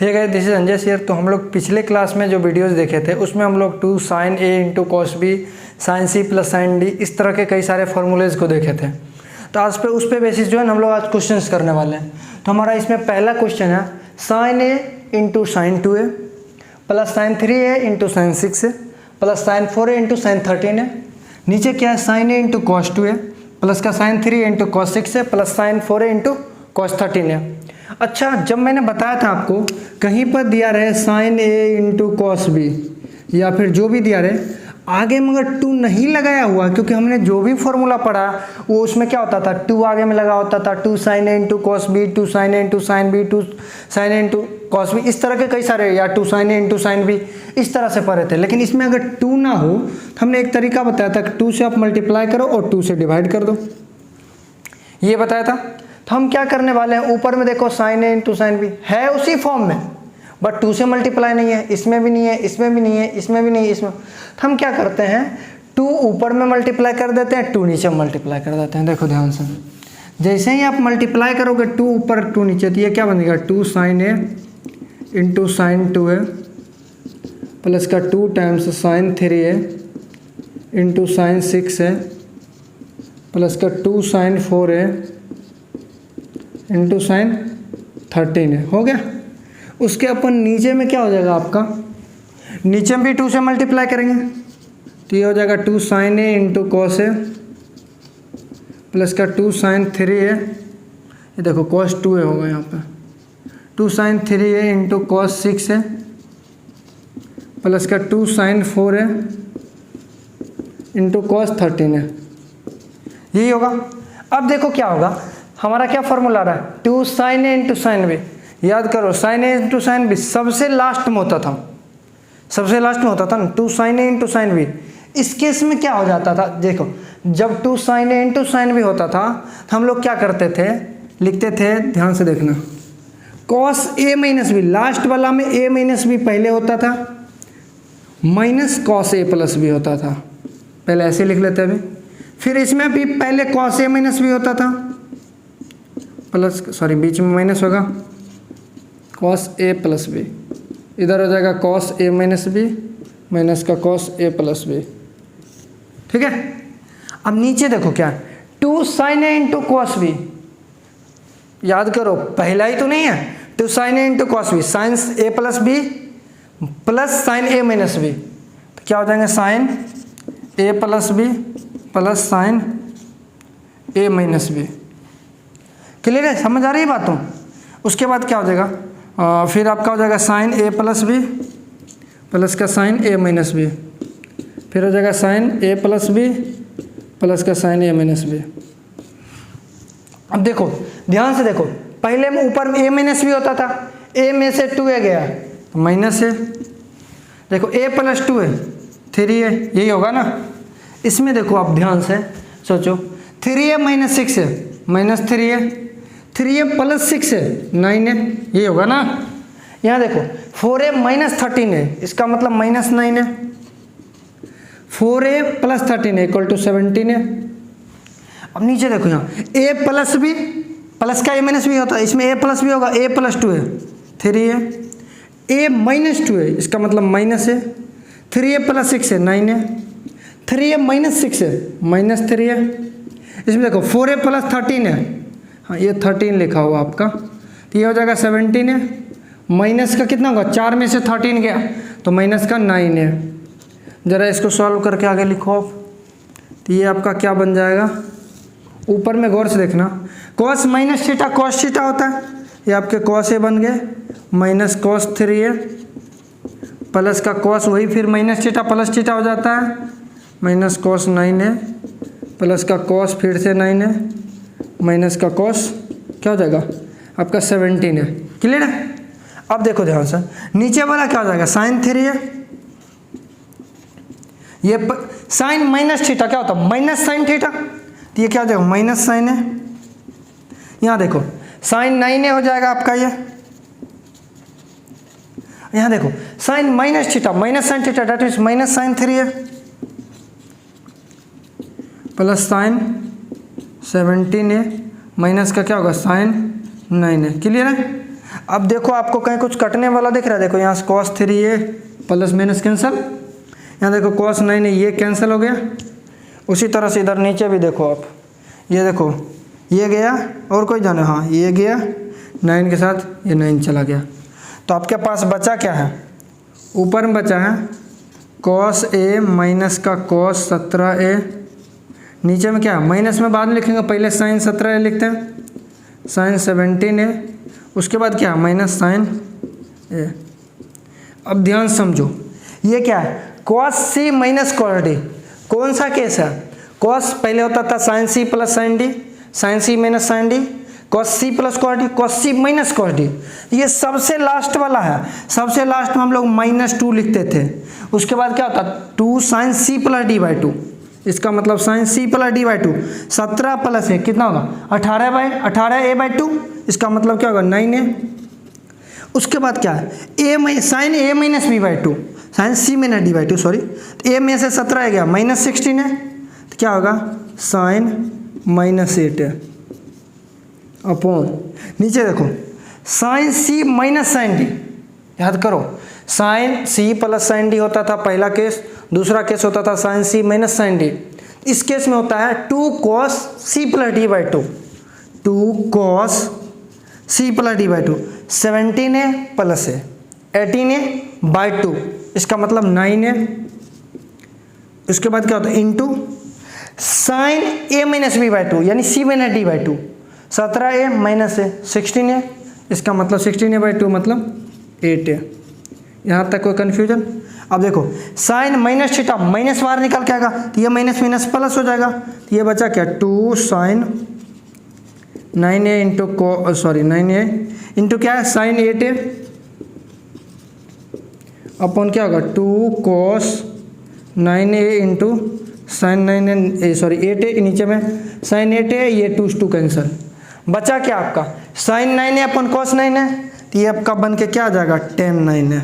Hey guys, this is Anjay sir. तो हम लोग पिछले क्लास में जो वीडियोस देखे थे उसमें हम लोग 2 sin a into cos B sine C plus sine D इस तरह के कई सारे फार्मूलेज को देखे थे। तो आज पे उस पे बेसिस जो है हम लोग आज क्वेश्चंस करने वाले हैं। तो हमारा इसमें पहला क्वेश्चन है sine A into sine 2a plus sine 3a into sine 6a plus sine 4a into sine 13a। नीचे क्या है sine A into cos 2a plus का sine 3 into cos 6a plus sine 4a into cos 13a। अच्छा, जब मैंने बताया था आपको कहीं पर दिया रहे sign A into cos B या फिर जो भी दिया रहे आगे मगर 2 नहीं लगाया हुआ, क्योंकि हमने जो भी फॉर्मूला पढ़ा वो उसमें क्या होता था 2 आगे में लगा होता था। 2 sin a into cos B, 2 sin a into sine B, 2 sin a into cos B, इस तरह के कई सारे, या 2 sin a into sine B, इस तरह से पढ़े थे। लेकिन इसमें अगर 2 ना हो तो हमने एक तरीका बताया था कि 2 से आप मल्टीप्लाई करो और 2 से डिवाइड कर दो, ये बताया था। तो हम क्या करने वाले हैं, ऊपर में देखो sign A into sine B है उसी फॉर्म में, बट 2 से मल्टीप्लाई नहीं है, इसमें भी नहीं है, इसमें भी नहीं है, इसमें भी नहीं है, इसमें। तो हम क्या करते हैं 2 ऊपर में मल्टीप्लाई कर देते हैं, 2 नीचे मल्टीप्लाई कर देते हैं। देखो ध्यान से, जैसे ही आप मल्टीप्लाई करोगे 2 ऊपर 2 नीचे, तो ये क्या बनेगा 2 sin a into sine 2a plus का 2 times sign 3a into sine 6a plus का 2 sin 4a into sine 13a। हो गया। उसके अपन नीचे में क्या हो जाएगा आपका, नीचे में भी 2 से मल्टीप्लाई करेंगे तो ये हो जाएगा 2 sin a into cos a plus का 2 sin 3a, ये देखो कॉस 2a होगा यहाँ पे, 2 sin 3a into cos 6a plus का 2 sin 4a into cos 13a, यही होगा। अब देखो क्या होगा, हमारा क्या फॉर्मूला आ रहा है 2 sin a into sine B. याद करो sine A into sine B सबसे लास्ट में होता था, सबसे लास्ट में होता था ना 2 sin a into sine B. इस केस में क्या हो जाता था, देखो जब 2 sin a into sine B होता था तो हम लोग क्या करते थे, लिखते थे, ध्यान से देखना, cos A minus B, last वाला में a माइनस बी पहले होता था minus cos A plus B होता था, पहले ऐसे लिख लेते अभी। फिर इसमें भी पहले कॉस ए माइनस बी होता था प्लस, सॉरी बीच में माइनस होगा, कॉस ए प्लस बी, इधर हो जाएगा cos A minus B minus का कॉस ए प्लस बी। ठीक है। अब नीचे देखो क्या है 2 sin a into cos B, याद करो पहला ही तो नहीं है 2 sin a into cos B, sine A plus B plus sine A minus B, तो क्या हो जाएंगे sine A plus B plus sine A minus B. Clear है, समझ आ रही है बातों। उसके बाद क्या हो जाएगा, फिर आपका हो जाएगा sign A plus B plus का साइन ए माइनस बी, फिर हो जाएगा sign A plus B plus का साइन ए माइनस बी। अब देखो ध्यान से देखो, पहले में ऊपर में ए माइनस बी होता था, ए में से 2a गया तो माइनस है, देखो a प्लस 2a 3a, यही होगा ना। इसमें देखो आप ध्यान से सोचो 3a minus 6a minus 3a, 3a plus 6a 9a, ये होगा ना। यहाँ देखो 4a माइनस 13a, इसका मतलब minus 9a, 4a plus 13a equal to 17a। अब नीचे देखो यहाँ a प्लस बी, प्लस का a माइनस बी होता है, इसमें a प्लस बी होगा, a plus 2a 3a, a minus 2a इसका मतलब माइनस है, 3a plus 6a 9a, 3a minus 6a minus 3a। इसमें देखो 4a प्लस 13 है, हाँ ये 13 लिखा हुआ आपका, तो ये हो जाएगा 17 है, माइनस का कितना होगा 4 में से 13 गया तो माइनस का 9 है। ज़रा इसको सॉल्व करके आगे लिखो आप, तो ये आपका क्या बन जाएगा, ऊपर में गौर से देखना, cos minus theta cos theta होता है, ये आपके कॉस ए बन गए माइनस कॉस 3a प्लस का कॉस, वही फिर माइनस थीटा प्लस थीटा हो जाता है माइनस कॉस 9a प्लस का कॉस फिर से 9a माइनस का कॉस क्या हो जाएगा आपका 17 है। क्लियर है। अब देखो ध्यान से नीचे वाला क्या हो जाएगा साइन 3a, ये साइन माइनस थीटा क्या होता है माइनस साइन थीटा, तो ये क्या हो जाएगा माइनस साइन है। यहाँ देखो साइन 9a हो जाएगा आपका ये, यहाँ देखो sine minus theta minus sine theta that is minus sine 3a plus sine 17a minus का क्या होगा साइन 9a। क्लियर है। अब देखो आपको कहीं कुछ कटने वाला दिख रहा है, देखो यहाँ से cos 3a plus minus cancel, यहाँ देखो cos 9a ये कैंसिल हो गया। उसी तरह से इधर नीचे भी देखो आप, ये देखो ये गया और कोई जाने, हाँ ये गया 9 के साथ, ये 9 चला गया। तो आपके पास बचा क्या है, ऊपर में बचा है cos a माइनस का cos 17a, नीचे में क्या माइनस में बाद में लिखेंगे, पहले sin 17a लिखते हैं, sin 17a, उसके बाद क्या माइनस sin a। अब ध्यान समझो ये क्या है, cos c minus cos d, कौन सा केस है, cos पहले होता था sin c plus sin d, sin c minus sin d, cos c plus cos d, cos c minus cos d, ये सबसे लास्ट वाला है। सबसे लास्ट में हम लोग -2 लिखते थे, उसके बाद क्या होता 2 sin c plus d by 2, इसका मतलब sin c plus d by 2, 17 plus है कितना होगा 18a बाई 2, इसका मतलब क्या होगा 9a। उसके बाद क्या है sin a minus b by 2, sin c minus d by 2 sorry, a में से 17 आ गया -16 है, तो क्या होगा sin -8 है अपॉन, नीचे देखो sin c minus sin d, याद करो sin c plus sin d होता था पहला केस, दूसरा केस होता था sin c minus sin d, इस केस में होता है 2 cos c plus d by 2, 2 cos c plus d by 2, 17a plus है 18a बाई 2, इसका मतलब 9a। उसके बाद क्या होता है into sine a minus b by 2 यानी c minus d by 2, 17a minus है 16a, इसका मतलब 16a बाई 2 मतलब 8a। यहाँ तक कोई कन्फ्यूजन। अब देखो साइन माइनस थीटा माइनस बाहर निकल के आएगा, तो ये माइनस माइनस प्लस हो जाएगा, तो ये बचा क्या 2 sign 9a into sorry 9a into क्या है साइन 8a अपॉन क्या होगा 2 cos 9a into sine 9a sorry 8a, नीचे में साइन 8a, ये 2 कैंसिल, बचा क्या आपका साइन 9a अपन cos 9a, तो ये आपका बन के क्या आ जाएगा tan 9a।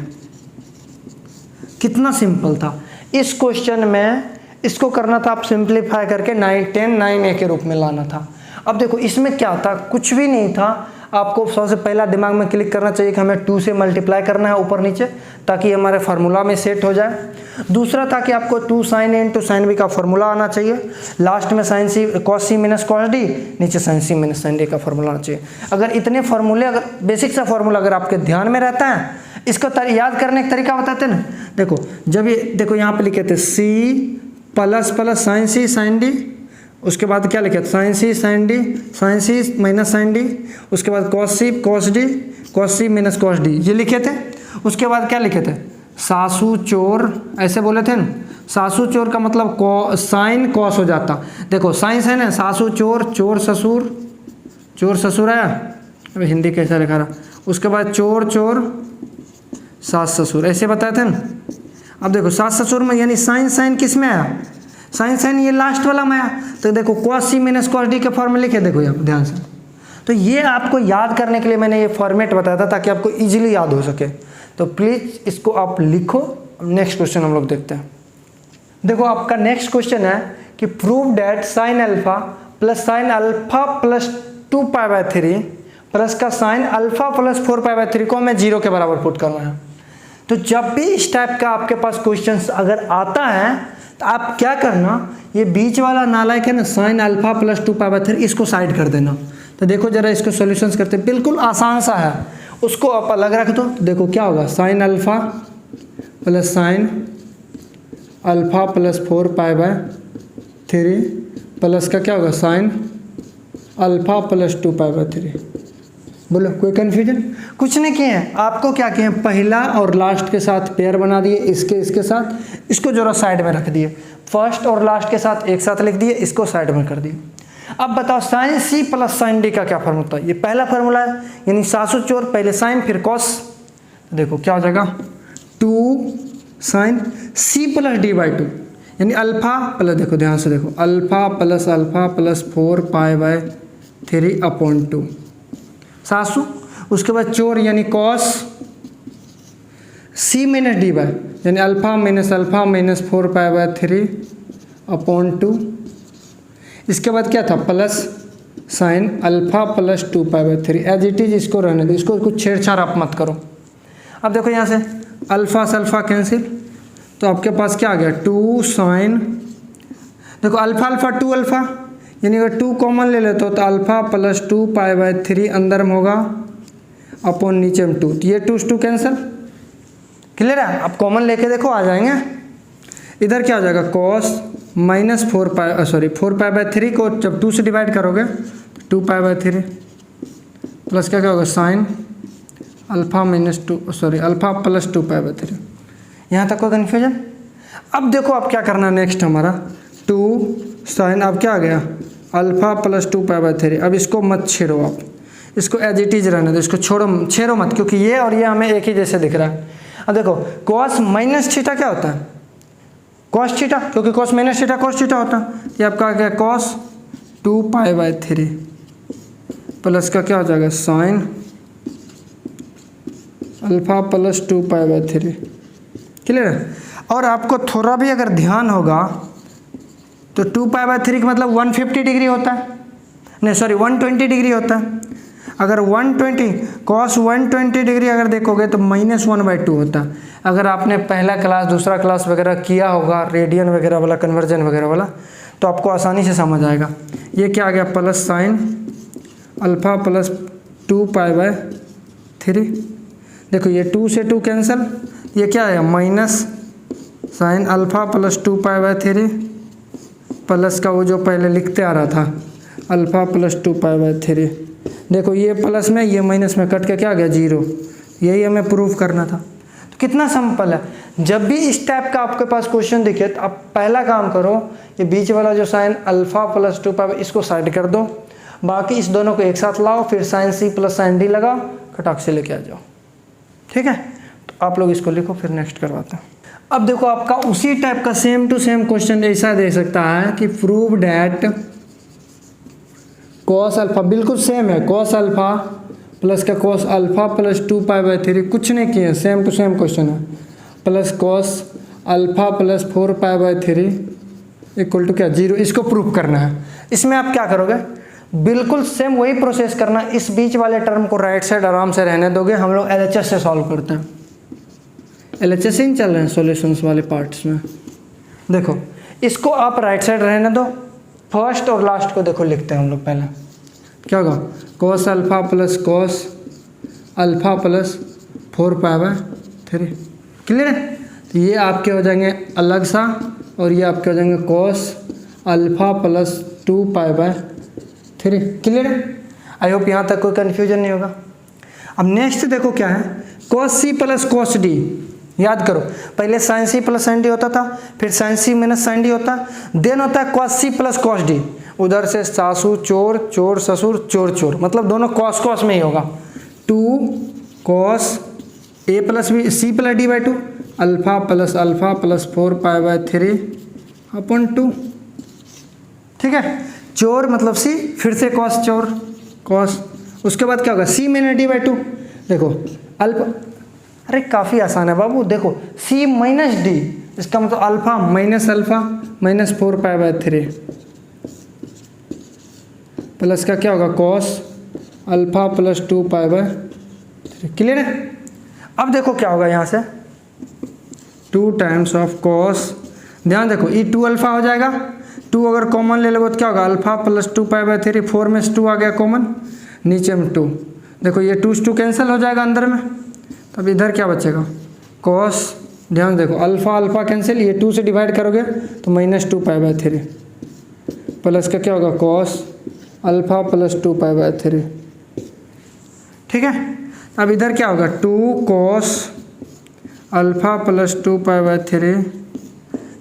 कितना सिंपल था। इस क्वेश्चन में इसको करना था आप सिंप्लीफाई करके tan 9a के रूप में लाना था। अब देखो इसमें क्या था, कुछ भी नहीं था, आपको सबसे पहला दिमाग में क्लिक करना चाहिए कि हमें 2 से मल्टीप्लाई करना है ऊपर नीचे, ताकि हमारे फार्मूला में सेट हो जाए। दूसरा था कि आपको 2 sin a into sign b का फार्मूला आना चाहिए, लास्ट में sin c cos c minus cos d, नीचे sin c minus sin d का फार्मूला आना चाहिए। अगर इतने फार्मूले, अगर बेसिक सा फार्मूला अगर आपके ध्यान में रहता है, इसको याद करने का तरीका बताते हैं ना। देखो जब ये देखो यहाँ पे लिखे थे c plus plus sin c sin d, उसके बाद क्या लिखे sin c sin d, sin c minus sin d, उसके बाद cos c cos d, cos c minus cos d, ये लिखे थे। उसके बाद क्या लिखे थे सासू चोर, ऐसे बोले थे ना, सासू चोर का मतलब साइन कॉस हो जाता। देखो साइन साइन है, सासू चोर, चोर ससुर, चोर ससुर आया, अभी हिंदी कैसा लिखा रहा, उसके बाद चोर चोर सास ससुर, ऐसे बताए थे ना। अब देखो सास ससुर में यानी साइन साइन किस में आया, साइन साइन ये लास्ट वाला में आया, तो देखो cos c minus cos d के फॉर्म में लिखे, देखो यहाँ ध्यान से। तो ये आपको याद करने के लिए मैंने ये फॉर्मेट बताया था ताकि आपको इजीली याद हो सके, तो प्लीज़ इसको आप लिखो। नेक्स्ट क्वेश्चन हम लोग देखते हैं। देखो आपका नेक्स्ट क्वेश्चन है कि prove that sine alpha plus 2 pi by 3 plus का sine alpha plus 4 pi by 3 को हमें 0 के बराबर पुट करना है। तो जब भी इस टाइप का आपके पास क्वेश्चन अगर आता है तो आप क्या करना, ये बीच वाला नालायक है ना sign alpha plus 2 pi by 3, इसको साइड कर देना। तो देखो जरा इसको सॉल्यूशंस करते हैं, बिल्कुल आसान सा है, उसको आप अलग रख दो। तो देखो क्या होगा sign alpha plus sine alpha plus 4 pi by 3 plus का क्या होगा sign alpha plus 2 pi by 3। बोलो कोई कन्फ्यूजन? कुछ नहीं किए हैं, आपको क्या किए हैं, पहला और लास्ट के साथ पेयर बना दिए, इसके साथ, इसको जरा साइड में रख दिए, फर्स्ट और लास्ट के साथ एक साथ लिख दिए, इसको साइड में कर दिए। अब बताओ sine C plus sine D का क्या फार्मूला होता है। ये पहला फार्मूला है, यानी सासू चोर पहले साइन फिर कॉस, देखो क्या हो जाएगा 2 sine C plus D by 2, यानी अल्फा प्लस, देखो ध्यान से देखो, alpha plus 4 pi by 3 upon 2 सासू, उसके बाद चोर यानी cos C minus D by, यानी alpha minus 4 pi by 3 upon 2। इसके बाद क्या था plus sine alpha plus 2π/3 as it is, इसको रहने दो, इसको कुछ छेड़छाड़ आप मत करो। अब देखो यहाँ से अल्फा से अल्फा कैंसिल, तो आपके पास क्या आ गया 2 साइन, देखो अल्फा अल्फा 2 अल्फा, यानी अगर 2 कॉमन ले लेते हो तो अल्फा प्लस 2π/3 अंदर में होगा अपॉन नीचे में 2, तो ये 2 से 2 कैंसिल, क्लियर है। आप कॉमन लेके देखो आ जाएंगे। इधर क्या हो जाएगा कॉस माइनस 4π/3 को जब 2 से डिवाइड करोगे 2π/3 प्लस क्या क्या होगा साइन अल्फा अल्फा प्लस 2π/3। यहाँ तक कोई कन्फ्यूजन? अब देखो अब क्या करना नेक्स्ट हमारा 2 साइन, अब क्या आ गया अल्फा प्लस 2π/3। अब इसको मत छेड़ो, आप इसको एज इट इज रहने दो, इसको छेड़ो मत, क्योंकि ये और ये हमें एक ही जैसे दिख रहा है। अब देखो कॉस माइनस थीटा क्या होता है कॉस थीटा, क्योंकि cos minus theta cos theta होता है। ये आपका आ गया कॉस 2π/3 प्लस का क्या हो जाएगा साइन अल्फा प्लस 2π/3, क्लियर है। और आपको थोड़ा भी अगर ध्यान होगा तो 2π/3 का मतलब 150 डिग्री होता है, नहीं सॉरी 120 डिग्री होता है। अगर 120 कॉस 120 डिग्री अगर देखोगे तो -1/2 होता है। अगर आपने पहला क्लास दूसरा क्लास वगैरह किया होगा रेडियन वगैरह वाला कन्वर्जन वगैरह वाला, तो आपको आसानी से समझ आएगा। ये क्या आ गया प्लस साइन अल्फा प्लस 2π/3, देखो ये 2 से 2 कैंसिल, ये क्या है minus sine alpha plus 2π/3 plus का वो जो पहले लिखते आ रहा था अल्फा प्लस 2π/3। देखो ये प्लस में ये माइनस में कट के क्या आ गया 0, यही हमें प्रूफ करना था। तो कितना सिंपल है। जब भी इस टाइप का आपके पास क्वेश्चन दिखे तो आप पहला काम करो, ये बीच वाला जो साइन अल्फा प्लस 2π इसको साइड कर दो, बाकी इस दोनों को एक साथ लाओ, फिर sine C plus sine D लगाओ, कटाक से लेके आ जाओ, ठीक है। तो आप लोग इसको लिखो, फिर नेक्स्ट करवाते हैं। अब देखो आपका उसी टाइप का सेम टू सेम क्वेश्चन ऐसा दे सकता है कि प्रूव डैट कॉस अल्फा, बिल्कुल सेम है, कॉस अल्फा प्लस का कॉस अल्फा प्लस 2π/3, कुछ नहीं किए, सेम टू सेम क्वेश्चन है, plus cos alpha plus 4π/3 equal to क्या 0, इसको प्रूफ करना है। इसमें आप क्या करोगे, बिल्कुल सेम वही प्रोसेस करना। इस बीच वाले टर्म को राइट साइड आराम से रहने दोगे। हम लोग LHS से सॉल्व करते हैं, LHS ही चल रहे हैं सॉल्यूशंस वाले पार्ट्स में। देखो इसको आप राइट साइड रहने दो, फर्स्ट और लास्ट को देखो लिखते हैं हम लोग। पहले क्या होगा cos alpha plus cos alpha plus 4π/3, clear है। तो ये आपके हो जाएंगे अलग सा, और ये आपके हो जाएंगे कॉस अल्फा प्लस 2π/3, क्लियर है। आई होप यहाँ तक कोई कन्फ्यूजन नहीं होगा। अब नेक्स्ट देखो क्या है, cos C plus cos D. याद करो पहले sine C plus sine D होता था, फिर sine C minus sine D होता, देन होता है cos C plus cos D. उधर से सासू चोर चोर ससुर चोर चोर, मतलब दोनों कॉस कॉस में ही होगा। 2 cos A plus B C plus D by 2 alpha plus 4π/3 upon 2, ठीक है। चोर मतलब सी, फिर से कॉस चोर कॉस, उसके बाद क्या होगा सी माइनस डी बाई 2। देखो अल्फा, अरे काफ़ी आसान है बाबू, देखो सी माइनस डी, इसका मतलब अल्फा माइनस 4π/3 प्लस का क्या होगा कॉस अल्फा प्लस 2π/3, क्लियर है। अब देखो क्या होगा यहाँ से 2 टाइम्स ऑफ कॉस, ध्यान देखो ये 2 अल्फा हो जाएगा, 2 अगर कॉमन ले लोगे तो क्या होगा अल्फा प्लस 2π/3, 4 में से 2 आ गया कॉमन, नीचे में 2, देखो ये 2 से 2 कैंसिल हो जाएगा अंदर में, तब इधर क्या बचेगा कॉस, ध्यान देखो अल्फा अल्फा कैंसिल, ये 2 से डिवाइड करोगे तो -2π/3 प्लस का क्या होगा कॉस अल्फा प्लस 2π/3, ठीक है। अब इधर क्या होगा 2 cos alpha plus 2π/3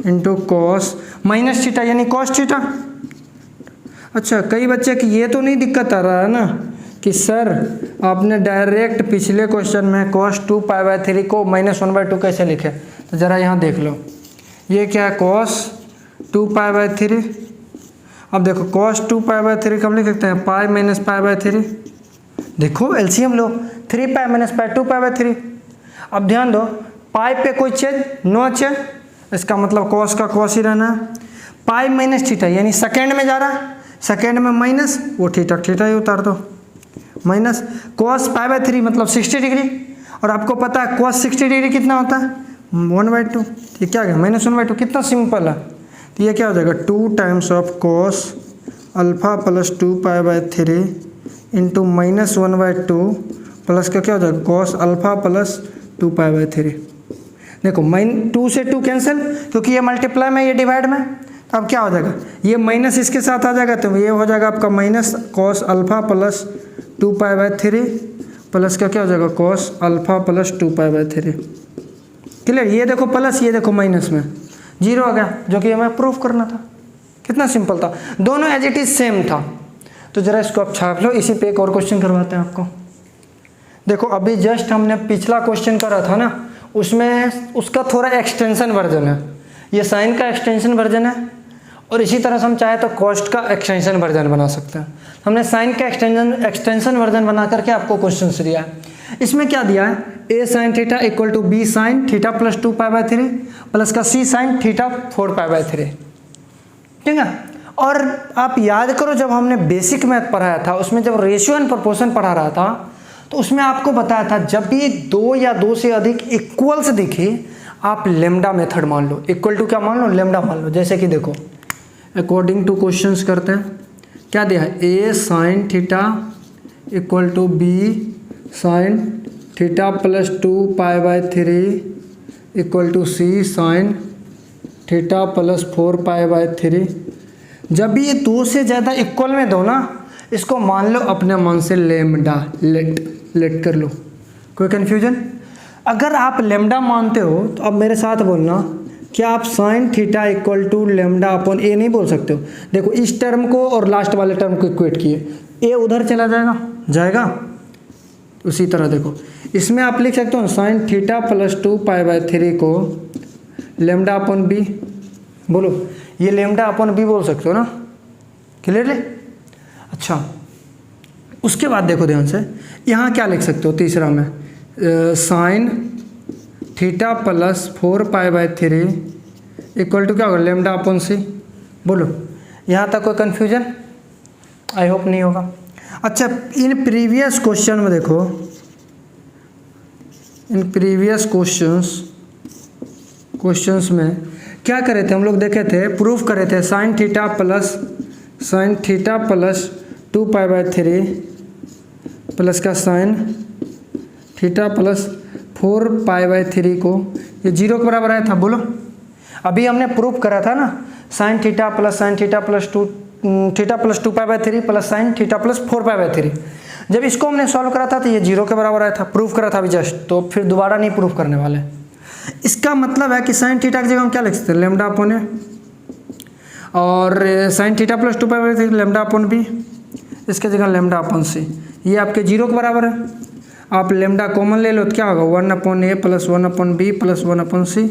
into cos minus theta यानी कॉस थीटा। अच्छा कई बच्चे की ये तो नहीं दिक्कत आ रहा है ना कि सर आपने डायरेक्ट पिछले क्वेश्चन में cos 2π/3 को -1/2 कैसे लिखे, तो ज़रा यहाँ देख लो, ये क्या है cos 2π/3। अब देखो cos 2π/3 कब लिख सकते हैं पाई माइनस π/3, देखो एलसीएम लो 3π माइनस π 2π/3। अब ध्यान दो पाई पे कोई चेंज नो चेंज, इसका मतलब cos का cos ही रहना है। पाई माइनस थीटा यानी सेकेंड में जा रहा है, सेकेंड में माइनस, वो थीटा थीटा ही उतार दो, माइनस cos π/3 मतलब 60 डिग्री, और आपको पता है cos 60 डिग्री कितना होता है 1/2, ये क्या गया -1/2, कितना सिंपल है। तो ये क्या हो जाएगा 2 times of cos alpha plus 2π/3 into -1/2 plus का क्या हो जाएगा cos अल्फा प्लस 2π/3। देखो 2 से 2 कैंसिल, क्योंकि ये मल्टीप्लाई में ये डिवाइड में, तो अब क्या हो जाएगा ये माइनस इसके साथ आ जाएगा, तो ये हो जाएगा आपका minus cos alpha plus 2π/3 plus का क्या हो जाएगा cos अल्फा प्लस 2π/3। क्लियर, ये देखो प्लस, ये देखो माइनस में 0 आ गया, जो कि हमें प्रूफ करना था। कितना सिंपल था, दोनों एज इट इज सेम था। तो जरा इसको आप छाप लो, इसी पे एक और क्वेश्चन करवाते हैं आपको। देखो अभी जस्ट हमने पिछला क्वेश्चन करा था ना, उसमें उसका थोड़ा एक्सटेंशन वर्जन है, ये साइन का एक्सटेंशन वर्जन है, और इसी तरह से हम चाहे तो कॉस्ट का एक्सटेंशन वर्जन बना सकते हैं। हमने साइन का एक्सटेंशन वर्जन बना करके आपको क्वेश्चन दिया है। इसमें क्या दिया है, a sin theta equal to b sin theta plus 2π/3 plus का c sin थीटा 4π/3, ठीक है। और आप याद करो जब हमने बेसिक मैथ पढ़ाया था, उसमें जब रेशियो एंड प्रोपोर्शन पढ़ा रहा था, तो उसमें आपको बताया था जब भी 2 या 2 से अधिक इक्वल्स दिखे आप लेमडा मेथड मान लो, इक्वल टू क्या मान लो, लेमडा मान लो। जैसे कि देखो अकॉर्डिंग टू क्वेश्चंस करते हैं, क्या दिया है a sin theta equal to b sin theta plus 2π/3 equal to c sin theta plus 4π/3। जब भी ये 2 से ज़्यादा इक्वल में दो ना, इसको मान लो अपने मन से लेमडा, लेट कर लो, कोई कन्फ्यूजन। अगर आप लेमडा मानते हो तो अब मेरे साथ बोलना, क्या आप sine theta equal to lambda upon A नहीं बोल सकते हो। देखो इस टर्म को और लास्ट वाले टर्म को इक्वेट किए, ए उधर चला जाएगा, उसी तरह देखो इसमें आप लिख सकते हो साइन थीटा प्लस 2π/3 को लेमडा अपॉन बी, बोलो ये लेमडा अपॉन बी बोल सकते हो ना, क्लियरली। अच्छा उसके बाद देखो ध्यान से, यहाँ क्या लिख सकते हो तीसरा में, sine theta plus 4π/3 equal to क्या होगा लेमडा अपॉन सी। बोलो यहाँ तक कोई कन्फ्यूजन, आई होप नहीं होगा। अच्छा इन प्रीवियस क्वेश्चन में देखो, इन प्रीवियस क्वेश्चंस में क्या करे थे हम लोग, देखे थे प्रूफ करे थे साइन थीटा प्लस 2π/3 प्लस का साइन थीटा प्लस 4π/3 को ये 0 के बराबर आया था। बोलो अभी हमने प्रूफ करा था ना, sine theta plus 2π/3 plus sine theta plus 4π/3। जब इसको हमने सॉल्व करा था तो ये 0 के बराबर आया था, प्रूफ करा था अभी जस्ट, तो फिर दोबारा नहीं प्रूफ करने वाले। इसका मतलब है कि साइन थीटा की जगह हम क्या लिख सकते हैं, लेमडा अपॉन ए, और sine theta plus 2π/3 lambda upon B, इसके जगह लेमडा अपॉन सी। ये आपके 0 के बराबर है, आप लेमडा कॉमन ले लो तो क्या होगा 1/a plus 1/b plus 1/c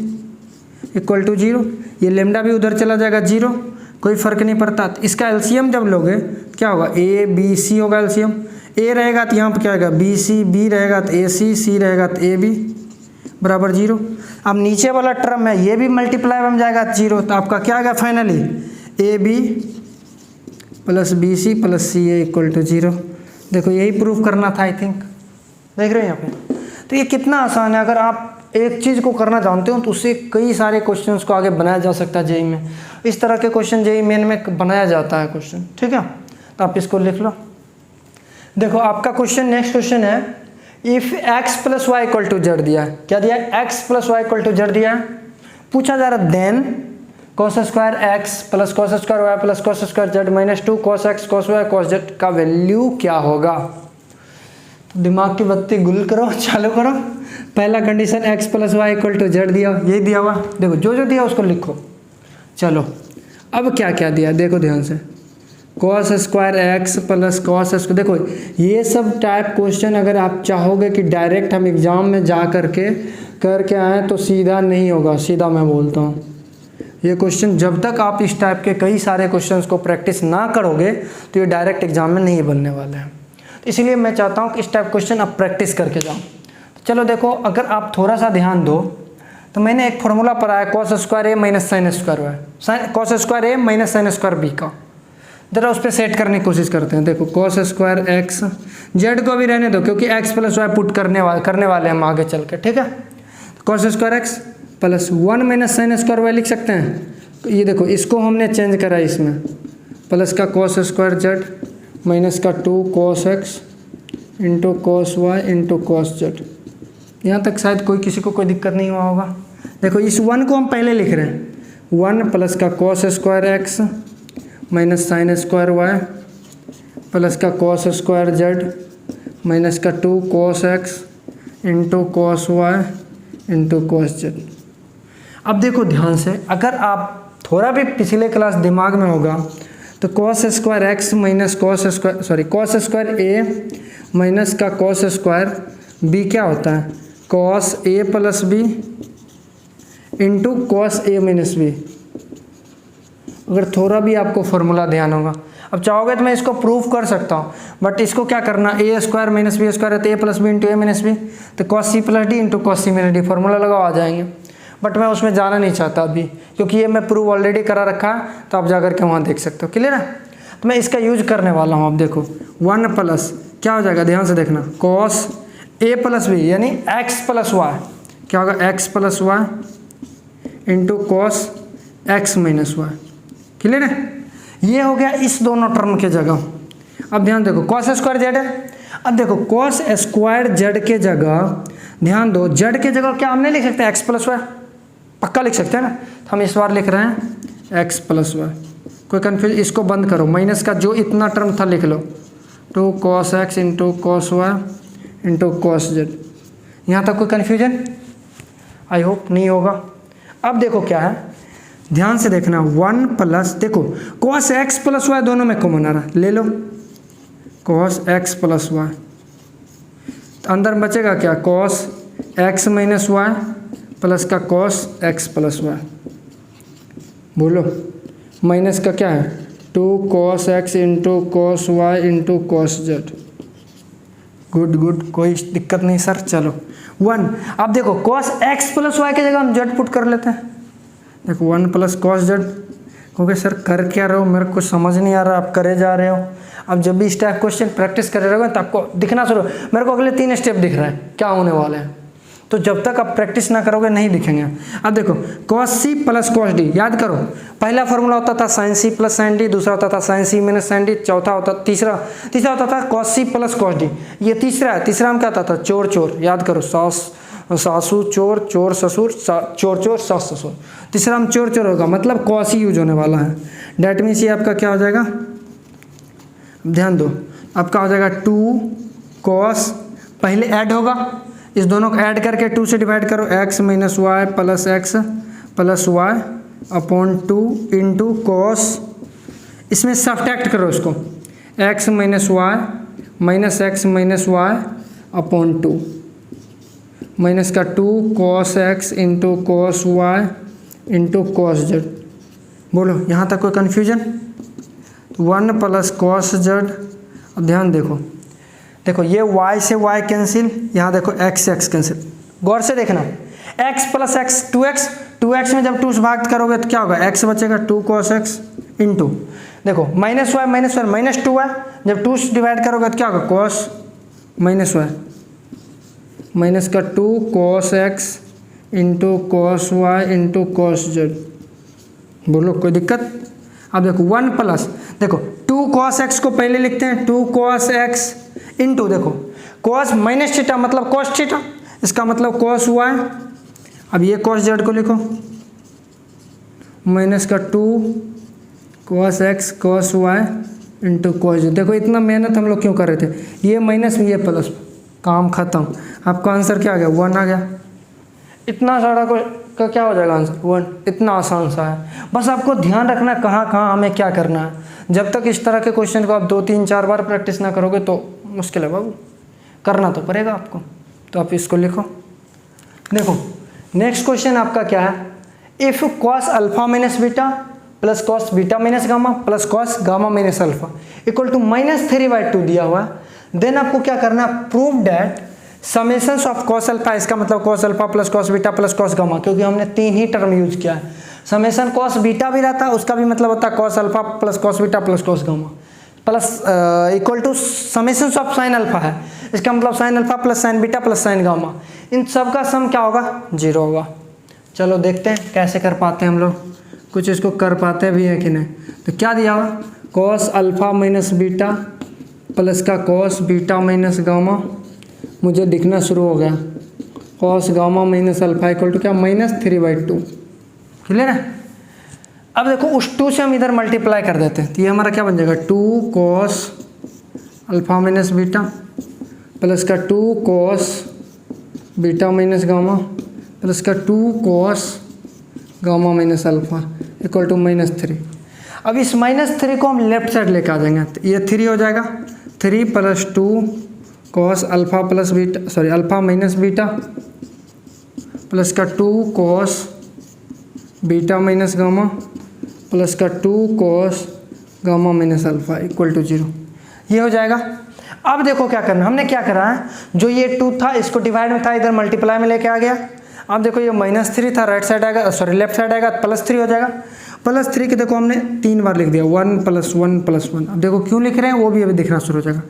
equal to 0। ये लेमडा भी उधर चला जाएगा 0, कोई फर्क नहीं पड़ता। तो इसका एलसीएम जब लोगे क्या होगा a b c होगा, एलसीएम a रहेगा तो यहाँ पर क्या आएगा b c, b रहेगा तो a c, c रहेगा तो a b बराबर 0। अब नीचे वाला टर्म है ये भी मल्टीप्लाई में जाएगा 0, तो आपका क्या आएगा finally A B plus B C plus C A equal to 0। देखो यही प्रूफ करना था आई थिंक, देख रहे हैं यहाँ पे। तो ये कितना आसान है, अगर आप एक चीज़ को करना जानते हो तो उससे कई सारे क्वेश्चंस को आगे बनाया जा सकता है। जेई में इस तरह के क्वेश्चन जेई मेन में बनाया जाता है क्वेश्चन, ठीक है। तो आप इसको लिख लो। देखो आपका क्वेश्चन, नेक्स्ट क्वेश्चन है, if x plus Y equal to Z दिया है, क्या दिया है x plus Y equal to Z दिया है, पूछा जा रहा then cos square x plus cos square Y plus cos square Z minus 2 cos x cos y cos z का वैल्यू क्या होगा। तो दिमाग की बत्ती गुल करो, चालू करो। पहला condition x plus Y equal to Z दिया, यही दिया हुआ, देखो जो जो दिया उसको लिखो। चलो अब क्या क्या दिया देखो ध्यान से, cos square x plus cos square. देखो ये सब टाइप क्वेश्चन अगर आप चाहोगे कि डायरेक्ट हम एग्ज़ाम में जा करके आएँ तो सीधा नहीं होगा, सीधा मैं बोलता हूँ। ये क्वेश्चन जब तक आप इस टाइप के कई सारे क्वेश्चंस को प्रैक्टिस ना करोगे तो ये डायरेक्ट एग्जाम में नहीं बनने वाले हैं। तो इसीलिए मैं चाहता हूँ कि इस टाइप क्वेश्चन आप प्रैक्टिस करके जाओ। तो चलो देखो, अगर आप थोड़ा सा ध्यान दो तो मैंने एक फार्मूला पढ़ा है cos square A minus sine square Y, cos square A minus sine square B का। जरा उस पर सेट करने की कोशिश करते हैं। देखो कॉस स्क्वायर एक्स, जेड को भी रहने दो क्योंकि एक्स प्लस वाई पुट करने वाले हम आगे चल के, ठीक है। Cos square X plus 1 minus sine square Y लिख सकते हैं। ये देखो इसको हमने चेंज करा इसमें, प्लस का कॉस स्क्वायर जेड माइनस का 2 cos X into cos Y into cos Z. यहाँ तक शायद किसी को कोई दिक्कत नहीं हुआ होगा। देखो इस 1 को हम पहले लिख रहे हैं, 1 प्लस का cos square X minus sine square Y plus का कॉस स्क्वायर जेड माइनस का 2 cos X into cos Y into cos Z. अब देखो ध्यान से, अगर आप थोड़ा भी पिछले क्लास दिमाग में होगा तो cos square X minus cos square A minus का कॉस स्क्वायर बी क्या होता है, cos A plus B into cos A minus B. अगर थोड़ा भी आपको फॉर्मूला ध्यान होगा, अब चाहोगे तो मैं इसको प्रूफ कर सकता हूँ, बट इसको क्या करना, A square minus B square है तो A plus B into A minus B, तो cos C plus D into cos C minus D, formula लगाओ आ जाएंगे। बट मैं उसमें जाना नहीं चाहता अभी, क्योंकि ये मैं प्रूफ ऑलरेडी करा रखा है, तो आप जाकर के वहाँ देख सकते हो। क्लियर है? तो मैं इसका यूज करने वाला हूँ। अब देखो 1 प्लस क्या हो जाएगा, ध्यान से देखना, कॉस ए प्लस बी यानी एक्स प्लस वाई, क्या होगा X plus Y into cos X minus Y. Clear है? ये हो गया इस दोनों टर्म के जगह। अब ध्यान देखो कॉस स्क्वायर जेड है, अब देखो कॉस स्क्वायर जेड के जगह ध्यान दो, जेड के जगह क्या हम नहीं लिख सकते एक्स प्लस वाई, पक्का लिख सकते हैं ना, तो हम इस बार लिख रहे हैं एक्स प्लस वाई। कोई कन्फ्यूज, इसको बंद करो, माइनस का जो इतना टर्म था लिख लो, 2 cos X into cos Y into cos Z. यहाँ तक कोई कन्फ्यूजन? आई होप नहीं होगा। अब देखो क्या है, ध्यान से देखना, 1 प्लस देखो कॉस एक्स प्लस वाई दोनों में कॉमन आ रहा है, ले लो कॉस एक्स प्लस वाई, अंदर बचेगा क्या, cos X minus Y plus का कॉस एक्स प्लस वाई, बोलो माइनस का क्या है 2 cos X into cos Y into cos Z. Good good, कोई दिक्कत नहीं सर। चलो 1, अब देखो कॉस एक्स प्लस वाई की जगह हम जेड पुट कर लेते हैं। देखो 1 प्लस कॉस जेड, क्योंकि सर कर क्या रहे हो मेरे को समझ नहीं आ रहा, आप करे जा रहे हो। अब जब भी इस टाइप क्वेश्चन प्रैक्टिस कर रहे हो तो आपको दिखना शुरू, मेरे को अगले 3 स्टेप दिख रहा है क्या होने वाले हैं, तो जब तक आप प्रैक्टिस ना करोगे नहीं दिखेंगे। अब देखो cos C plus cos D, याद करो पहला फॉर्मूला होता था sine C plus sine D, दूसरा होता था sine C minus sine D, तीसरा होता था cos C plus cos D. ये तीसरा है, तीसरा में क्या आता था चोर चोर, याद करो सासू चोर चोर ससुर चोर चोर सास ससुर, तीसरा हम चोर चोर होगा, मतलब कॉस ही यूज होने वाला है। डेट मीन्स ये आपका क्या हो जाएगा, ध्यान दो, आपका हो जाएगा 2 कॉस, पहले ऐड होगा, इस दोनों को ऐड करके 2 से डिवाइड करो, X minus Y plus X plus Y upon 2 into cos, इसमें सब्ट्रैक्ट करो इसको, X minus Y upon 2 minus का 2 cos X into cos Y into cos Z. बोलो यहाँ तक कोई कन्फ्यूजन? 1 plus cos Z. अब ध्यान देखो ये y से y कैंसिल, यहाँ देखो x से x कैंसिल, गौर से देखना, x प्लस एक्स 2x में जब 2 से भाग करोगे तो क्या होगा, x बचेगा 2 cos x इंटू देखो माइनस वाई माइनस 2y, जब 2 से डिवाइड करोगे तो क्या होगा cos माइनस वाई माइनस का 2 cos x into cos Y into cos Z. बोलो कोई दिक्कत? अब देखो 1 प्लस, देखो 2 cos x को पहले लिखते हैं, 2 cos x इंटू देखो cos माइनस थीटा मतलब cos थीटा, इसका मतलब cos y। अब ये cos z को लिखो, माइनस का 2 cos x cos y into cos z। देखो इतना मेहनत हम लोग क्यों कर रहे थे, ये माइनस में ये प्लस, काम खत्म। आपका आंसर क्या आ गया, 1 आ गया। इतना सारा का क्या हो जाएगा आंसर 1, इतना आसान सा है। बस आपको ध्यान रखना कहाँ हमें क्या करना है। जब तक इस तरह के क्वेश्चन को आप 2 3 4 बार प्रैक्टिस ना करोगे तो मुश्किल है बाबू, करना तो पड़ेगा आपको। तो आप इसको लिखो। देखो नेक्स्ट क्वेश्चन आपका क्या है, if cos alpha minus beta plus cos beta minus gamma plus cos gamma minus alpha equal to -3/2 दिया हुआ, देन आपको क्या करना है, prove that summations of cos alpha, इसका मतलब cos alpha plus cos beta plus cos gamma, क्योंकि हमने 3 ही टर्म यूज किया है, समेशन कॉस बीटा भी रहता है, उसका भी मतलब होता है cos alpha plus cos beta plus cos gamma plus equal to summation of sine alpha है। इसका मतलब sine alpha plus sine beta plus sine gamma, इन सब का सम क्या होगा, 0 होगा। चलो देखते हैं कैसे कर पाते हैं हम लोग, कुछ इसको कर पाते भी हैं कि नहीं। तो क्या दिया हुआ, cos alpha minus beta plus का कॉस बीटा माइनस गामा, मुझे दिखना शुरू हो गया। Cos gamma minus alpha equal to क्या, -3/2। क्लियर है। अब देखो उस 2 से हम इधर मल्टीप्लाई कर देते हैं, तो ये हमारा क्या बन जाएगा, 2 cos alpha minus beta plus का 2 cos beta minus gamma plus का 2 cos gamma minus alpha equal to -3। अब इस -3 को हम लेफ्ट साइड लेकर आ जाएंगे, तो ये 3 हो जाएगा, 3 + 2 cos alpha plus beta sorry alpha minus beta plus का 2 cos beta minus gamma plus का 2 cos gamma minus alpha equal to 0। ये हो जाएगा। अब देखो क्या करना, हमने क्या करा है, जो ये 2 था इसको डिवाइड में था, इधर मल्टीप्लाई में लेके आ गया। अब देखो ये -3 था, राइट साइड आएगा सॉरी लेफ्ट साइड आएगा, +3 हो जाएगा। +3 के देखो हमने 3 बार लिख दिया, 1 + 1 + 1। अब देखो क्यों लिख रहे हैं वो भी अभी दिखना शुरू हो जाएगा।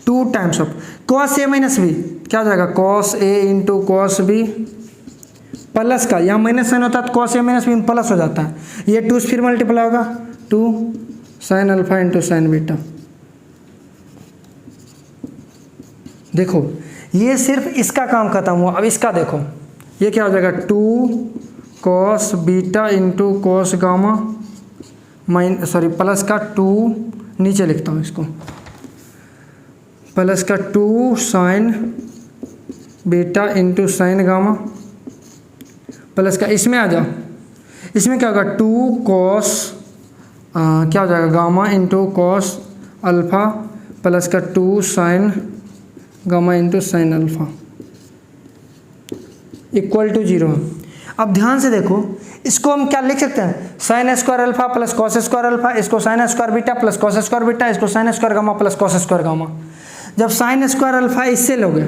2 times of cos a minus B, क्या हो जाएगा, cos a × cos b plus का, यहाँ माइनस साइन होता है तो cos a minus B plus हो जाता है, ये 2 फिर मल्टीप्लाई होगा, 2 sin अल्फा × sin बीटा। देखो ये सिर्फ इसका काम खत्म हुआ। अब इसका देखो, ये क्या हो जाएगा, 2 cos beta × cos gamma plus का 2, नीचे लिखता हूँ इसको, प्लस का 2 sin beta × sin gamma plus का, इसमें आ जाओ, इसमें क्या होगा, 2 cos क्या हो जाएगा, गामा × cos अल्फा प्लस का 2 sin gamma × sin alpha equal to 0। अब ध्यान से देखो, इसको हम क्या लिख सकते हैं, sin square alpha plus cos square alpha, इसको sin square beta plus cos square beta, इसको sin square gamma plus cos square gamma. जब sin स्क्वायर अल्फा इससे लोगे,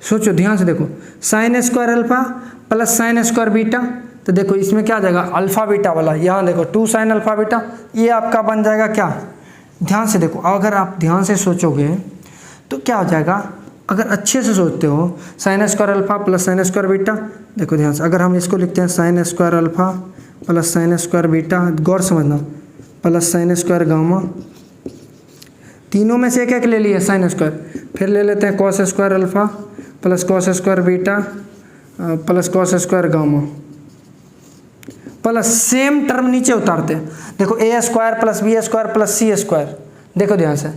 सोचो ध्यान से देखो, sin square alpha plus sin square beta, तो देखो इसमें क्या आ जाएगा, अल्फा बीटा वाला, यहाँ देखो 2 sin अल्फा बीटा, ये आपका बन जाएगा क्या, ध्यान से देखो, अगर आप ध्यान से सोचोगे तो क्या हो जाएगा, अगर अच्छे से सोचते हो, sin square alpha plus sin square beta, देखो ध्यान से, अगर हम इसको लिखते हैं sin square alpha plus sin square beta, गौर समझना, प्लस sin स्क्वायर गामा, तीनों में से एक एक ले लिए sin स्क्वायर, फिर ले लेते हैं cos square alpha plus cos square beta plus cos square gamma, plus same term नीचे उतारते हैं, देखो a square plus b square plus c square, देखो ध्यान से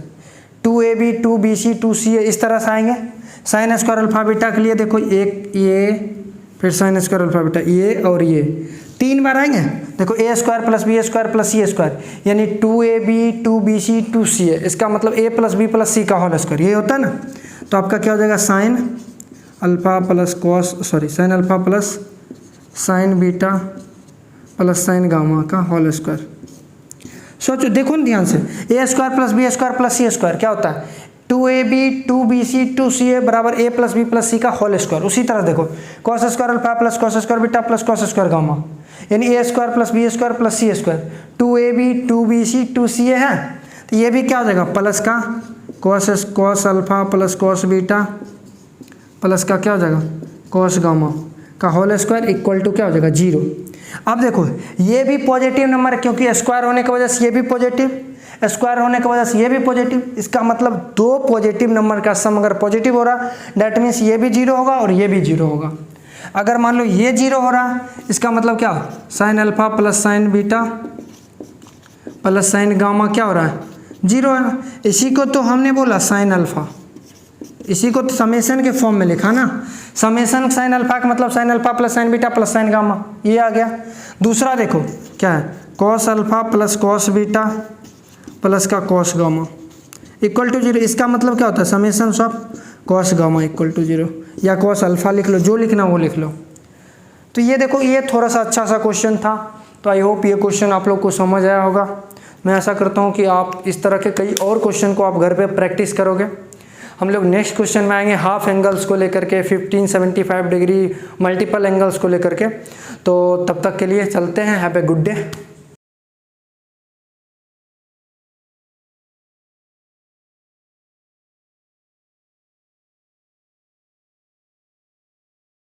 2ab 2bc 2ca इस तरह से आएंगे। sin स्क्वायर अल्फा बीटा के लिए देखो एक ये, फिर sin स्क्वायर अल्फा बीटा ये और ये 3 बार आएंगे, देखो a square plus b square plus c square, यानी 2ab 2bc 2ca, इसका मतलब a plus b plus c का होल स्क्वायर, ये होता है ना। तो आपका क्या हो जाएगा, sin alpha plus sin alpha plus sin beta plus sin gamma का होल स्क्वायर। सोचो देखो ना ध्यान से, a square plus b square plus c square क्या होता है, 2ab 2bc 2ca बराबर a plus b plus c का होल स्क्वायर। उसी तरह देखो cos square alpha plus cos square beta plus cos square gamma, यानी a square plus b square plus c square, 2ab 2bc 2ca है, तो ये भी क्या हो जाएगा, प्लस का cos alpha plus cos beta plus का क्या हो जाएगा, cos गामा का होल स्क्वायर इक्वल टू क्या हो जाएगा, 0। अब देखो ये भी पॉजिटिव नंबर है, क्योंकि स्क्वायर होने की वजह से ये भी पॉजिटिव, स्क्वायर होने की वजह से ये भी पॉजिटिव, इसका मतलब 2 पॉजिटिव नंबर का सम अगर पॉजिटिव हो रहा, दैट मीन्स ये भी 0 होगा और ये भी 0 होगा। अगर मान लो ये 0 हो रहा, इसका मतलब क्या, sin alpha plus sin beta plus sin gamma क्या हो रहा है, 0 है। इसी को तो हमने बोला sin अल्फा, इसी को तो समेशन के फॉर्म में लिखा ना, समेशन sin अल्फा का मतलब sin alpha plus sin beta plus sin gamma, ये आ गया। दूसरा देखो क्या है, cos alpha plus cos beta plus का cos गामा इक्वल टू 0, इसका मतलब क्या होता है, summation of cos gamma equal to 0, या cos अल्फा लिख लो, जो लिखना वो लिख लो। तो ये देखो ये थोड़ा सा अच्छा सा क्वेश्चन था, तो आई होप ये क्वेश्चन आप लोग को समझ आया होगा। मैं ऐसा करता हूँ कि आप इस तरह के कई और क्वेश्चन को आप घर पे प्रैक्टिस करोगे। हम लोग नेक्स्ट क्वेश्चन में आएंगे हाफ एंगल्स को लेकर के, 1575 डिग्री, मल्टीपल एंगल्स को लेकर के। तो तब तक के लिए चलते हैं। Have a good day.